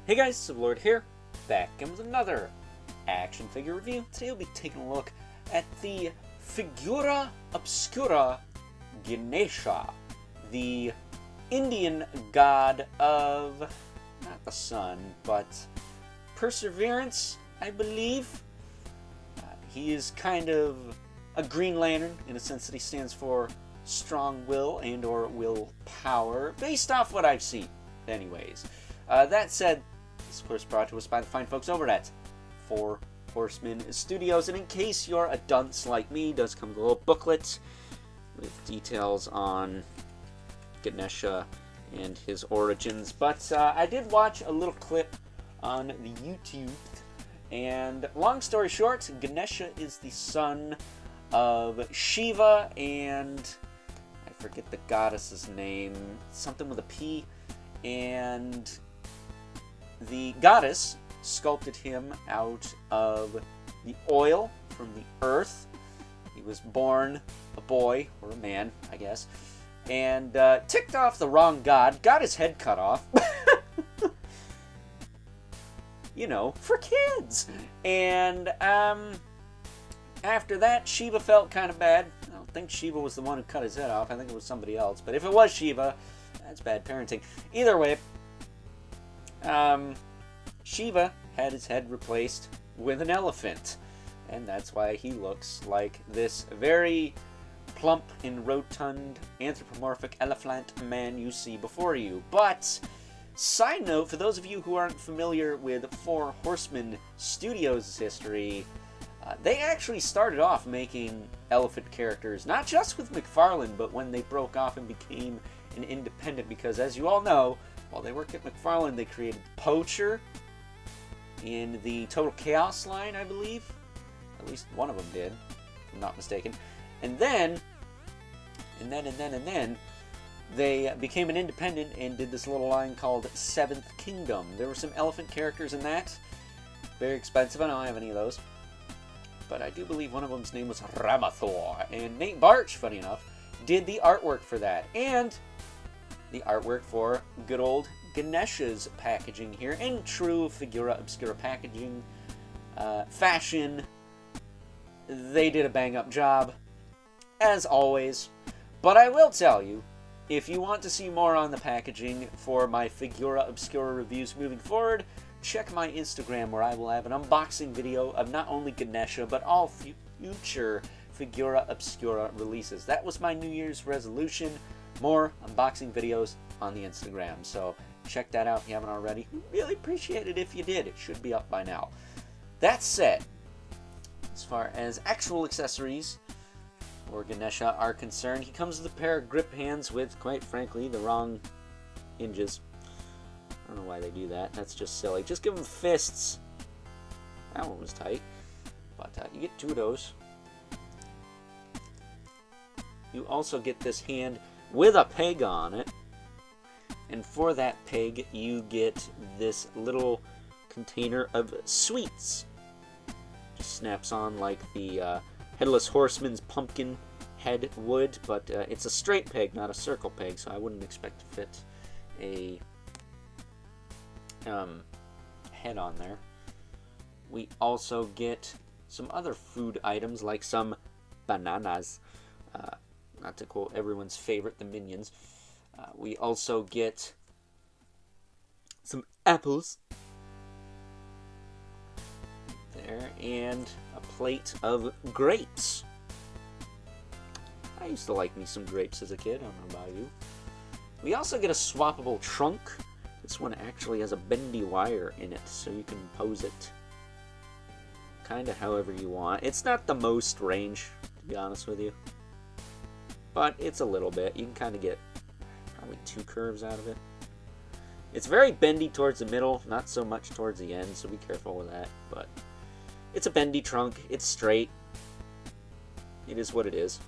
Hey guys, Sublord here, back again with another action figure review. Today we'll be taking a look at the Figura Obscura Ganesha, the Indian god of, not the sun, but perseverance, I believe. He is kind of a Green Lantern in a sense that he stands for strong will and or willpower, based off what I've seen, anyways. That said, this is of course brought to us by the fine folks over at Horsemen Studios, and in case you're a dunce like me, does come with a little booklet with details on Ganesha and his origins. But I did watch a little clip on the YouTube, and long story short, Ganesha is the son of Shiva and I forget the goddess's name, something with a P, and the goddess sculpted him out of the oil from the earth. He was born a boy, or a man, I guess, and ticked off the wrong god, got his head cut off. You know, for kids. And after that, Shiva felt kind of bad. I don't think Shiva was the one who cut his head off. I think it was somebody else. But if it was Shiva, that's bad parenting. Either way, Shiva had his head replaced with an elephant. And that's why he looks like this very plump and rotund anthropomorphic elephant man you see before you. But side note, for those of you who aren't familiar with Four Horsemen Studios' history, they actually started off making elephant characters, not just with McFarlane, but when they broke off and became an independent, because as you all know, while they worked at McFarlane, they created Poacher in the Total Chaos line, I believe. At least one of them did, if I'm not mistaken. And then, they became an independent and did this little line called Seventh Kingdom. There were some elephant characters in that. Very expensive. I don't have any of those. But I do believe one of them's name was Ramathor. And Nate Barch, funny enough, did the artwork for that. And the artwork for good old Ganesha's packaging here. In true Figura Obscura packaging fashion, they did a bang-up job, as always. But I will tell you, if you want to see more on the packaging for my Figura Obscura reviews moving forward, check my Instagram, where I will have an unboxing video of not only Ganesha, but all future Figura Obscura releases. That was my New Year's resolution. More unboxing videos on the Instagram. So check that out if you haven't already. Really appreciate it if you did. It should be up by now. That said, as far as actual accessories for Ganesha are concerned, he comes with a pair of grip hands with, quite frankly, the wrong hinges. I don't know why they do that. That's just silly. Just give him fists. That one was tight. But you get two of those. You also get this hand with a peg on it. And for that peg, you get this little container of sweets. Just snaps on like the Headless Horseman's pumpkin head would, but it's a straight peg, not a circle peg, so I wouldn't expect to fit a head on there. We also get some other food items, like some bananas, not to quote everyone's favorite, the Minions. We also get some apples there, and a plate of grapes. I used to like me some grapes as a kid, I don't know about you. We also get a swappable trunk. This one actually has a bendy wire in it, so you can pose it kind of however you want. It's not the most range, to be honest with you, but it's a little bit. You can kind of get probably two curves out of it. It's very bendy towards the middle, not so much towards the end, so be careful with that. But it's a bendy trunk. It's straight. It is what it is.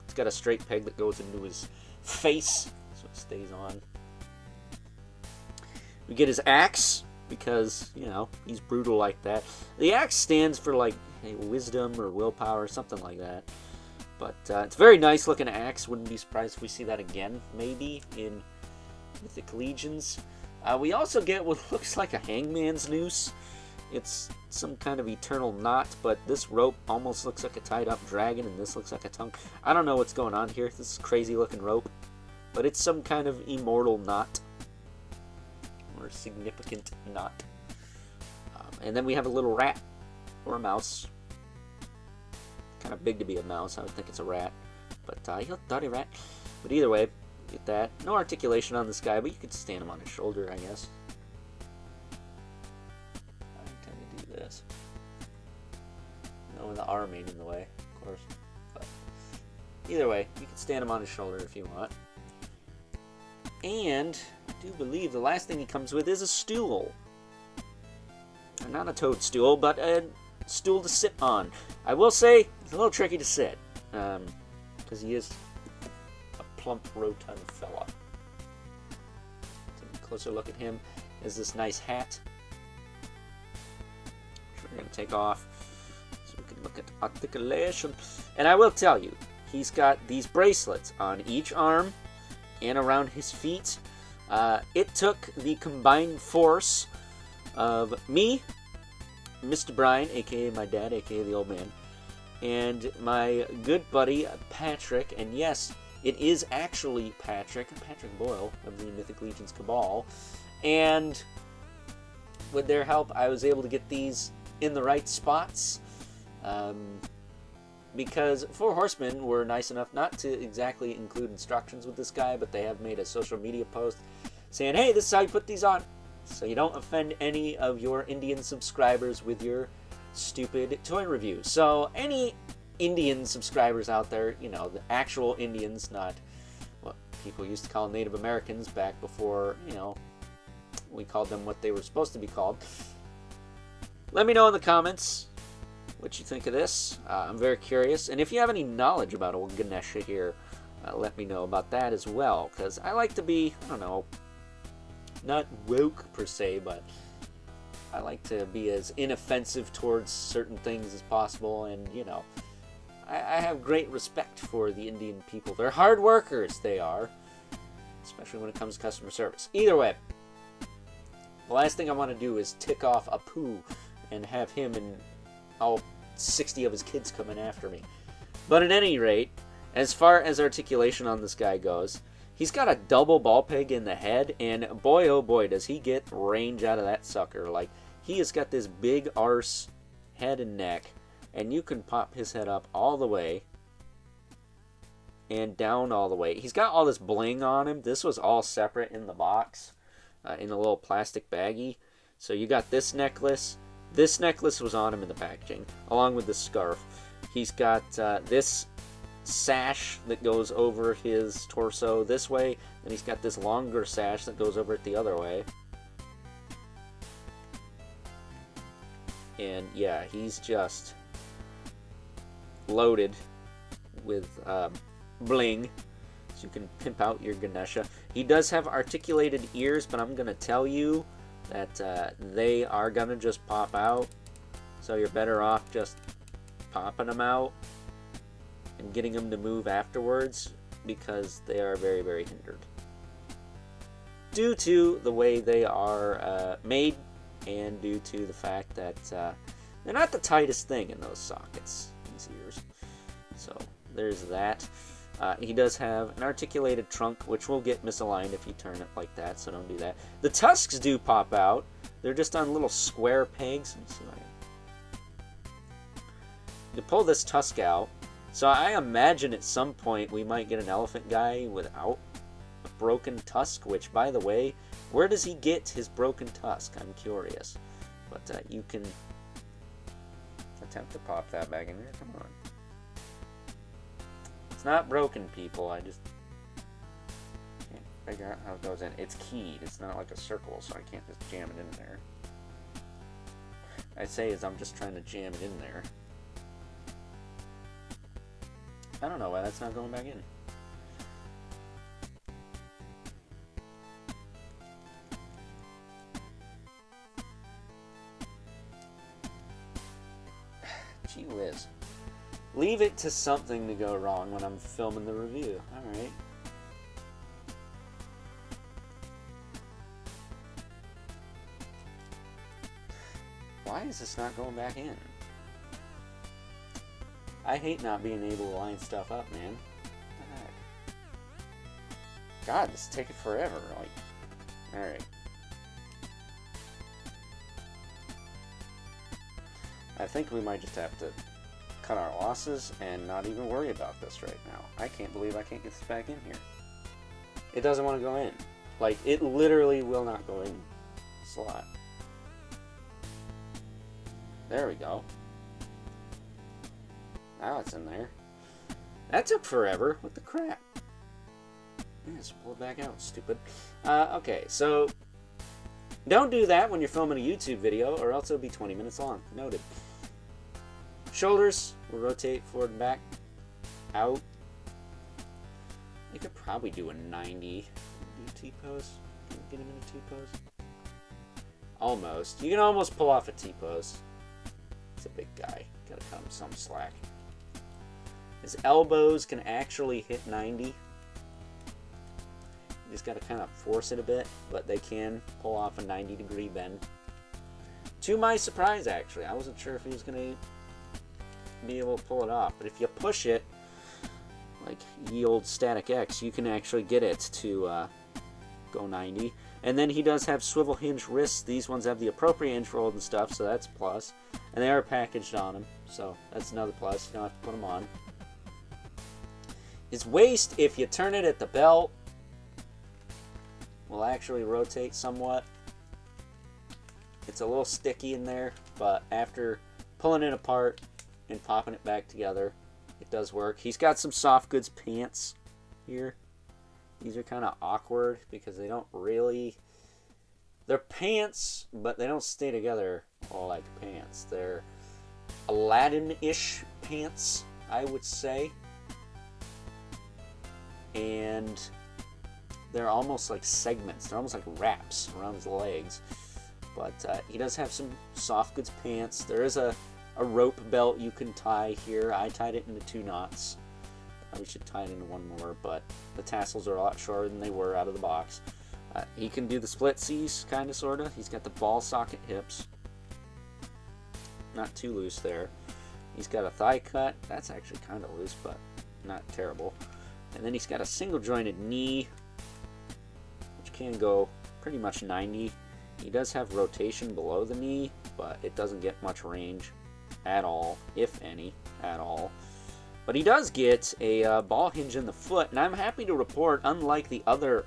It's got a straight peg that goes into his face, so it stays on. We get his axe, because, you know, he's brutal like that. The axe stands for, like, wisdom or willpower, something like that. But it's a very nice looking axe. Wouldn't be surprised if we see that again, maybe, in Mythic Legions. We also get what looks like a hangman's noose. It's some kind of eternal knot, but this rope almost looks like a tied-up dragon, and this looks like a tongue. I don't know what's going on here. This is crazy-looking rope, but it's some kind of immortal knot, or significant knot. And then we have a little rat, or a mouse. Kind of big to be a mouse. I would think it's a rat, but he'll dirty rat. But either way, get that. No articulation on this guy, but you could stand him on his shoulder, I guess. I tend to do this. No, with the arm ain't in the way, of course. But either way, you can stand him on his shoulder if you want. And I do believe the last thing he comes with is a stool. Not a toadstool, but a stool to sit on. I will say, it's a little tricky to sit, because he is a plump, rotund fella. Take a closer look at him. Is this nice hat, which we're going to take off, so we can look at articulation. And I will tell you, he's got these bracelets on each arm and around his feet. It took the combined force of me, Mr. Brian, aka my dad, aka the old man, and my good buddy Patrick, and yes, it is actually Patrick Boyle of the Mythic Legions Cabal, and with their help I was able to get these in the right spots, because 4 Horsemen were nice enough not to exactly include instructions with this guy, but they have made a social media post saying, hey, this is how you put these on, so you don't offend any of your Indian subscribers with your stupid toy review. So any Indian subscribers out there, you know, the actual Indians, not what people used to call Native Americans back before, you know, we called them what they were supposed to be called. Let me know in the comments what you think of this. I'm very curious. And if you have any knowledge about old Ganesha here, let me know about that as well. Because I like to be, I don't know, not woke per se, but I like to be as inoffensive towards certain things as possible. And, you know, I have great respect for the Indian people. They're hard workers, they are. Especially when it comes to customer service. Either way, the last thing I want to do is tick off Apu and have him and all 60 of his kids coming after me. But at any rate, as far as articulation on this guy goes, he's got a double ball peg in the head, and boy oh boy does he get range out of that sucker. Like, he has got this big arse head and neck, and you can pop his head up all the way and down all the way. He's got all this bling on him. This was all separate in the box, in a little plastic baggie. So you got this necklace. This necklace was on him in the packaging, along with the scarf. He's got this sash that goes over his torso this way, and he's got this longer sash that goes over it the other way. And yeah, he's just loaded with bling, so you can pimp out your Ganesha. He does have articulated ears, but I'm gonna tell you that they are gonna just pop out, so you're better off just popping them out and getting them to move afterwards, because they are very, very hindered due to the way they are made, and due to the fact that they're not the tightest thing in those sockets, these ears. So there's that. He does have an articulated trunk, which will get misaligned if you turn it like that, so don't do that. The tusks do pop out. They're just on little square pegs. Let's see if I can... You pull this tusk out. So I imagine at some point we might get an elephant guy without a broken tusk, which, by the way, where does he get his broken tusk? I'm curious. But you can attempt to pop that back in there. Come on. It's not broken, people. I just can't figure out how it goes in. It's keyed. It's not like a circle, so I can't just jam it in there. I say is I'm just trying to jam it in there. I don't know why that's not going back in. Gee whiz. Leave it to something to go wrong when I'm filming the review. Alright. Why is this not going back in? I hate not being able to line stuff up, man. What the heck? God, this is taking forever. Like, alright. I think we might just have to cut our losses and not even worry about this right now. I can't believe I can't get this back in here. It doesn't want to go in. Like, it literally will not go in the slot. There we go. Now it's in there. That took forever. What the crap? Yes, pull it back out, stupid. Okay, so don't do that when you're filming a YouTube video, or else it'll be 20 minutes long. Noted. Shoulders, we'll rotate forward and back. Out. You could probably do a 90. Do T-pose. Can you get him in a T-pose? Almost. You can almost pull off a T-pose. He's a big guy. Gotta cut him some slack. His elbows can actually hit 90. You just gotta kind of force it a bit, but they can pull off a 90-degree bend. To my surprise, actually. I wasn't sure if he was gonna be able to pull it off, but if you push it, like ye old Static X, you can actually get it to go 90. And then he does have swivel hinge wrists. These ones have the appropriate hinge fold and stuff, so that's a plus. And they are packaged on him, so that's another plus. You don't have to put them on. His waist, if you turn it at the belt, will actually rotate somewhat. It's a little sticky in there, but after pulling it apart and popping it back together, it does work. He's got some soft goods pants here. These are kind of awkward because they don't really... They're pants, but they don't stay together all like pants. They're Aladdin-ish pants, I would say. And they're almost like segments. They're almost like wraps around his legs. But he does have some soft goods pants. There is a rope belt you can tie here. I tied it into 2 knots. Probably should tie it into 1 more, but the tassels are a lot shorter than they were out of the box. He can do the split C's, kind of, sort of. He's got the ball socket hips. Not too loose there. He's got a thigh cut. That's actually kind of loose, but not terrible. And then he's got a single jointed knee, which can go pretty much 90. He does have rotation below the knee, but it doesn't get much range at all, if any, at all. But he does get a ball hinge in the foot, and I'm happy to report, unlike the other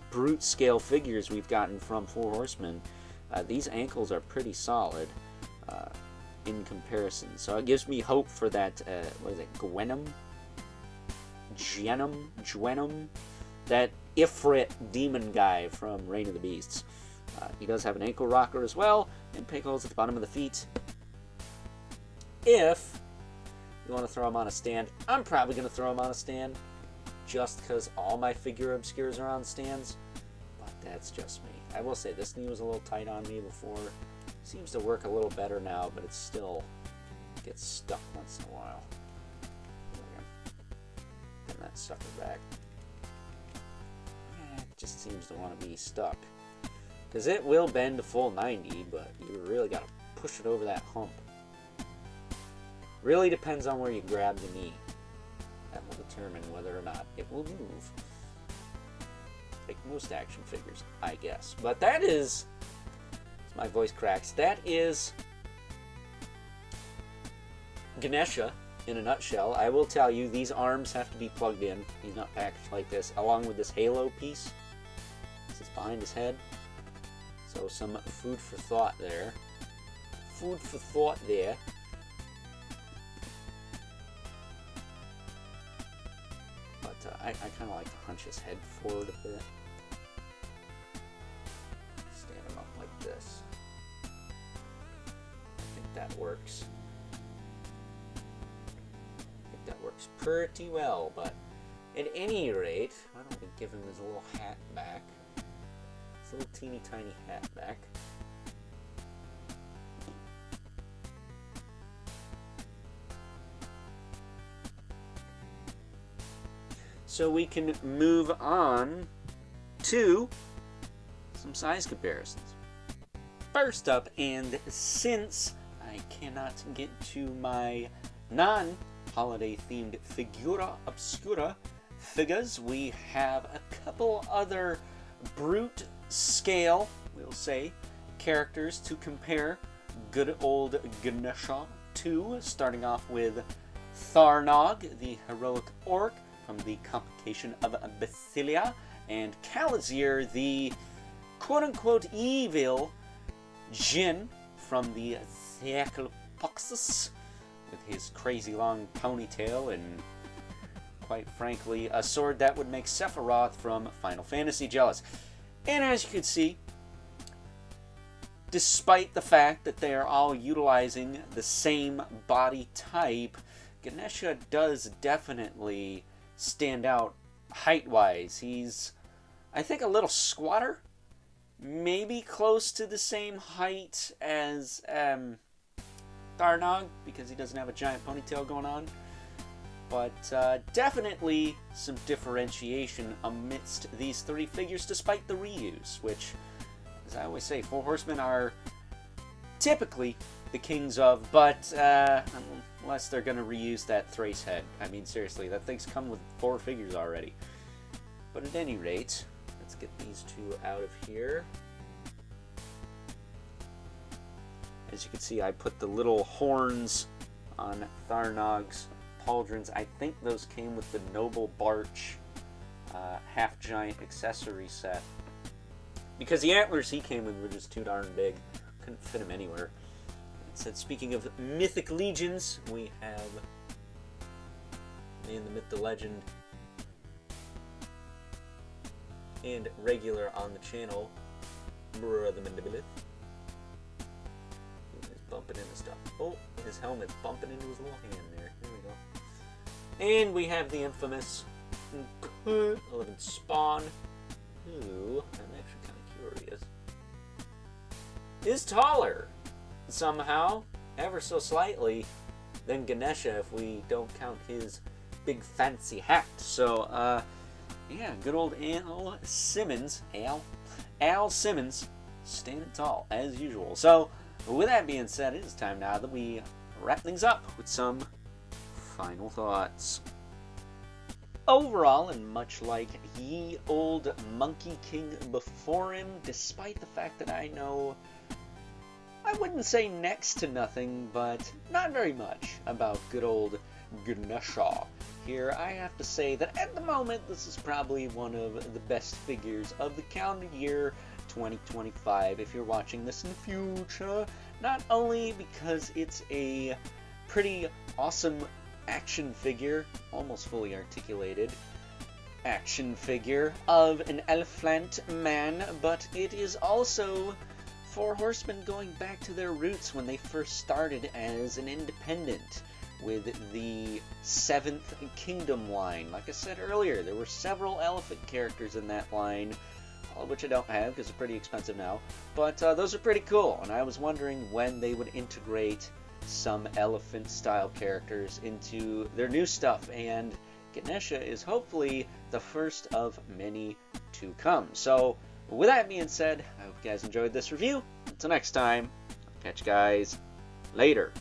brute scale figures we've gotten from 4 Horsemen, these ankles are pretty solid in comparison. So it gives me hope for that, what is it, Gwenum, that Ifrit demon guy from Reign of the Beasts. He does have an ankle rocker as well, and peg holes at the bottom of the feet. If you want to throw him on a stand, I'm probably going to throw him on a stand, just because all my Figura Obscuras are on stands, but that's just me. I will say, this knee was a little tight on me before. Seems to work a little better now, but it still gets stuck once in a while. Pin that sucker back. It just seems to want to be stuck. Because it will bend to full 90, but you really got to push it over that hump. Really depends on where you grab the knee. That will determine whether or not it will move. Like most action figures, I guess. But that is... My voice cracks. That is Ganesha in a nutshell. I will tell you, these arms have to be plugged in. He's not packaged like this, along with this halo piece. This is behind his head. So some food for thought there. Food for thought there. But I kind of like to hunch his head forward a bit. Stand him up like this. I think that works. I think that works pretty well, but at any rate, why don't we give him his little hat back? His little teeny tiny hat back. So we can move on to some size comparisons. First up, and since I cannot get to my non-holiday themed Figura Obscura figures. We have a couple other brute scale, we'll say, characters to compare good old Ganesha to, starting off with Tharnog, the heroic orc from the complication of Basilia, and Kalazir, the quote-unquote evil Jinn from the Theaclopoxus, with his crazy long ponytail and, quite frankly, a sword that would make Sephiroth from Final Fantasy jealous. And as you can see, despite the fact that they are all utilizing the same body type, Ganesha does definitely stand out height-wise. He's, I think, a little squatter, maybe close to the same height as Tharnog, because he doesn't have a giant ponytail going on. But definitely some differentiation amidst these three figures, despite the reuse, which, as I always say, Four Horsemen are typically the kings of, but unless they're going to reuse that Thrace head. I mean, seriously, that thing's come with 4 figures already. But at any rate, let's get these two out of here. As you can see, I put the little horns on Tharnog's pauldrons. I think those came with the Noble Barch half-giant accessory set. Because the antlers he came with were just too darn big. Couldn't fit him anywhere. It said, speaking of mythic legions, we have Man, the Myth, the Legend, and regular on the channel, Brother Mandibulith. He's bumping into stuff. Oh, his helmet's bumping into his little hand there. Here we go. And we have the infamous 11 Spawn, who, I'm actually kind of curious, is taller, somehow, ever so slightly, than Ganesha, if we don't count his big fancy hat. So, yeah, good old Al Simmons, Al Simmons, standing tall, as usual. So, with that being said, it is time now that we wrap things up with some final thoughts. Overall, and much like ye old Monkey King before him, despite the fact that I know, I wouldn't say next to nothing, but not very much about good old Ganesha. Here, I have to say that at the moment, this is probably one of the best figures of the calendar year 2025 if you're watching this in the future. Not only because it's a pretty awesome action figure, almost fully articulated action figure of an elephant man, but it is also Four Horsemen going back to their roots when they first started as an independent with the 7th Kingdom line. Like I said earlier, there were several elephant characters in that line, all of which I don't have because they're pretty expensive now, but those are pretty cool, and I was wondering when they would integrate some elephant style characters into their new stuff, and Ganesha is hopefully the first of many to come. So with that being said, I hope you guys enjoyed this review. Until next time, catch you guys later.